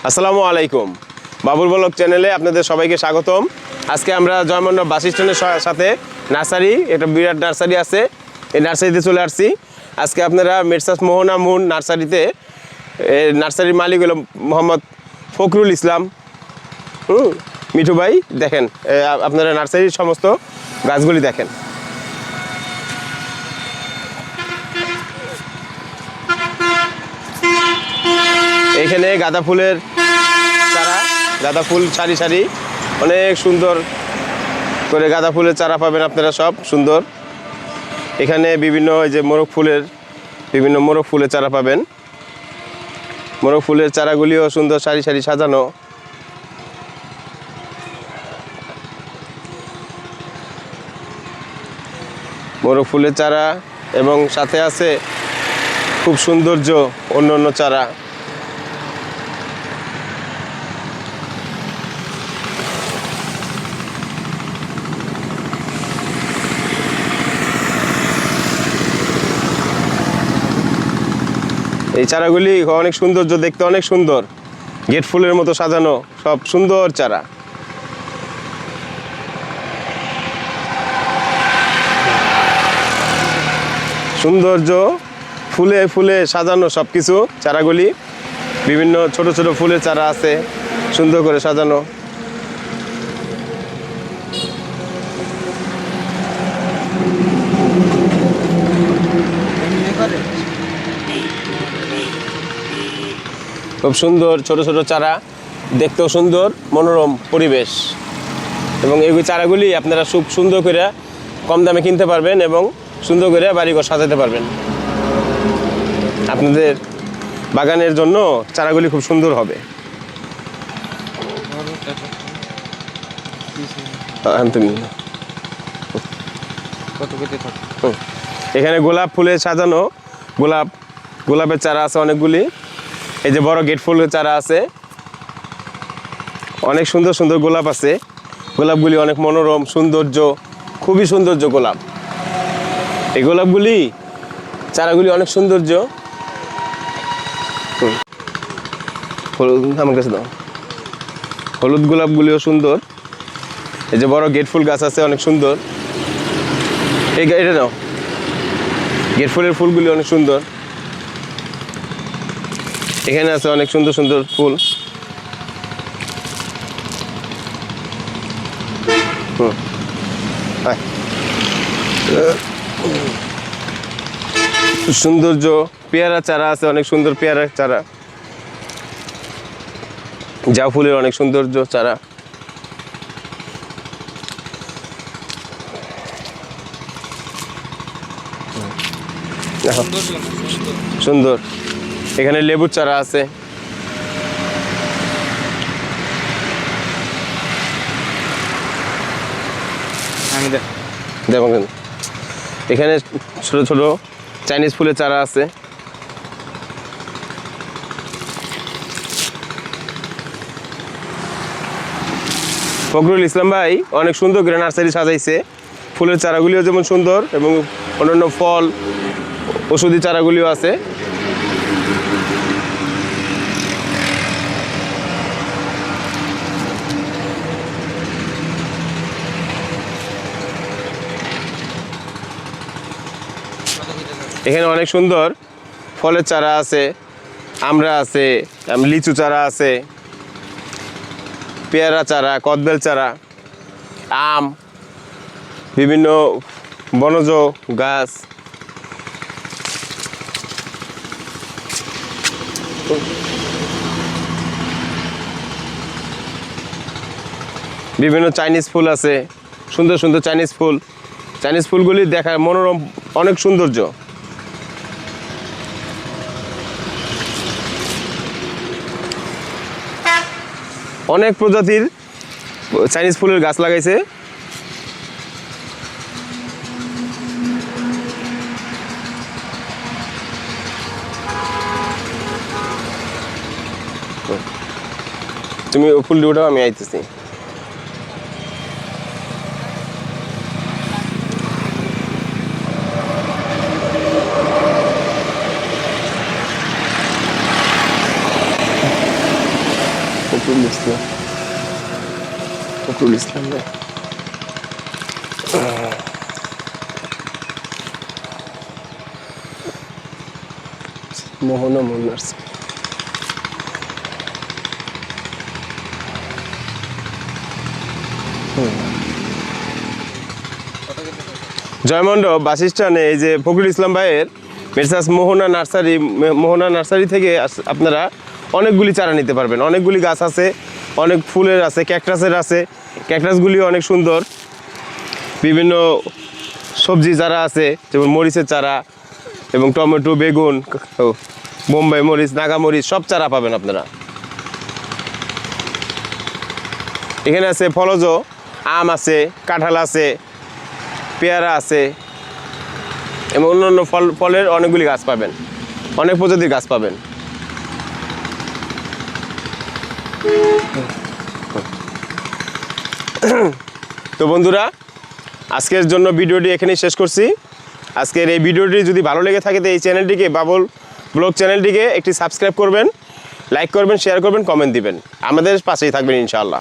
আসসালামু আলাইকুম। বাবুল ব্লগ চ্যানেলে আপনাদের সবাইকে স্বাগতম। আজকে আমরা জয়মন্ডপ বাস স্ট্যান্ডের সাথে নার্সারি, একটা বিরাট নার্সারি আছে, এই নার্সারিতে চলে আসছি। আজকে আপনারা মেসার্স মোহনা মুন নার্সারিতে, নার্সারির মালিক হলো মোহাম্মদ ফখরুল ইসলাম, মিঠু ভাই। দেখেন আপনারা নার্সারির সমস্ত গাছগুলি দেখেন। এইখানে গাঁদা ফুলের চারা, গাঁদা ফুল সারি সারি অনেক সুন্দর করে গাঁদা ফুলের চারা পাবেন আপনারা, সব সুন্দর। এখানে বিভিন্ন এই যে মোরগ ফুলের, বিভিন্ন মোরগ ফুলের চারা পাবেন। মোরগ ফুলের চারাগুলিও সুন্দর সারি সারি সাজানো। মোরগ ফুলের চারা এবং সাথে আছে খুব সৌন্দর্য অন্য অন্য চারা। এই চারাগুলি অনেক সৌন্দর্য, দেখতে অনেক সুন্দর, গেট ফুলের মতো সাজানো, সব সুন্দর চারা। সৌন্দর্য ফুলে ফুলে সাজানো সব কিছু চারাগুলি। বিভিন্ন ছোট ছোট ফুলের চারা আছে সুন্দর করে সাজানো। খুব সুন্দর ছোট ছোট চারা, দেখতেও সুন্দর, মনোরম পরিবেশ। এবং এই চারাগুলি আপনারা খুব সুন্দর করে কম দামে কিনতে পারবেন এবং সুন্দর করে বাড়িঘর সাজাতে পারবেন। আপনাদের বাগানের জন্য চারাগুলি খুব সুন্দর হবে। এখানে গোলাপ ফুলে সাজানো, গোলাপের চারা আছে অনেকগুলি। এই যে বড় গেট ফুলের চারা আছে, অনেক সুন্দর সুন্দর গোলাপ আছে। গোলাপগুলি অনেক মনোরম, সৌন্দর্য, খুবই সৌন্দর্য গোলাপ। এই গোলাপগুলি চারাগুলি অনেক সৌন্দর্য। আমার কাছে দাও। হলুদ গোলাপগুলিও সুন্দর। এই যে বড় গেট ফুল গাছ আছে অনেক সুন্দর। এটা নাও, গেট ফুলের ফুলগুলি অনেক সুন্দর। এখানে আছে অনেক সুন্দর সুন্দর ফুল। সৌন্দর্য পেয়ারা চারা আছে, অনেক সুন্দর পেয়ারা চারা। জাউ ফুলের অনেক সৌন্দর্য চারা। সুন্দর। এখানে লেবুর চারা আছে। দেখুন এখানে ছোট ছোট চাইনিজ ফুলের চারা আছে। ফখরুল ইসলাম ভাই অনেক সুন্দর করে নার্সারি সাজাইছে। ফুলের চারাগুলিও যেমন সুন্দর এবং অন্যান্য ফল ওষুধি চারাগুলিও আছে। এখানে অনেক সুন্দর ফলের চারা আছে, আমড়া আছে, লিচু চারা আছে, পেয়ারা চারা, কদবেল চারা, আম, বিভিন্ন বনজ গাছ। বিভিন্ন চাইনিজ ফুল আছে, সুন্দর সুন্দর চাইনিজ ফুল। চাইনিজ ফুলগুলি দেখার মনোরম, অনেক সৌন্দর্য। অনেক প্রজাতির চাইনিজ ফুলের গাছ লাগাইছে। তুমি ফুল ওটাও, আমি আইতেছি। ফখরুল ইসলাম ভাই। মোহনা নার্সারি। জয়মণ্ডপ বাস স্ট্যান্ডে এই যে ফখরুল ইসলাম ভাইয়ের মেসার্স মোহনা নার্সারি থেকে আপনারা অনেকগুলি চারা নিতে পারবেন। অনেকগুলি গাছ আছে, অনেক ফুলের আছে, ক্যাকটাসের আছে। ক্যাকটাসগুলি অনেক সুন্দর। বিভিন্ন সবজি চারা আছে, যেমন মরিচের চারা এবং টমেটো, বেগুন, বোম্বাই মরিচ, নাগা মরিচ, সব চারা পাবেন আপনারা। এখানে আছে ফলজ আম আছে, কাঁঠাল আছে, পেয়ারা আছে এবং অন্যান্য ফলের অনেকগুলি গাছ পাবেন, অনেক প্রজাতির গাছ পাবেন। তো বন্ধুরা, আজকের জন্য ভিডিওটি এখানেই শেষ করছি। আজকের এই ভিডিওটি যদি ভালো লেগে থাকে তো এই চ্যানেলটিকে, বাবুল ব্লগ চ্যানেলটিকে একটি সাবস্ক্রাইব করবেন, লাইক করবেন, শেয়ার করবেন, কমেন্ট দিবেন। আমাদের পাশেই থাকবেন ইনশাআল্লাহ।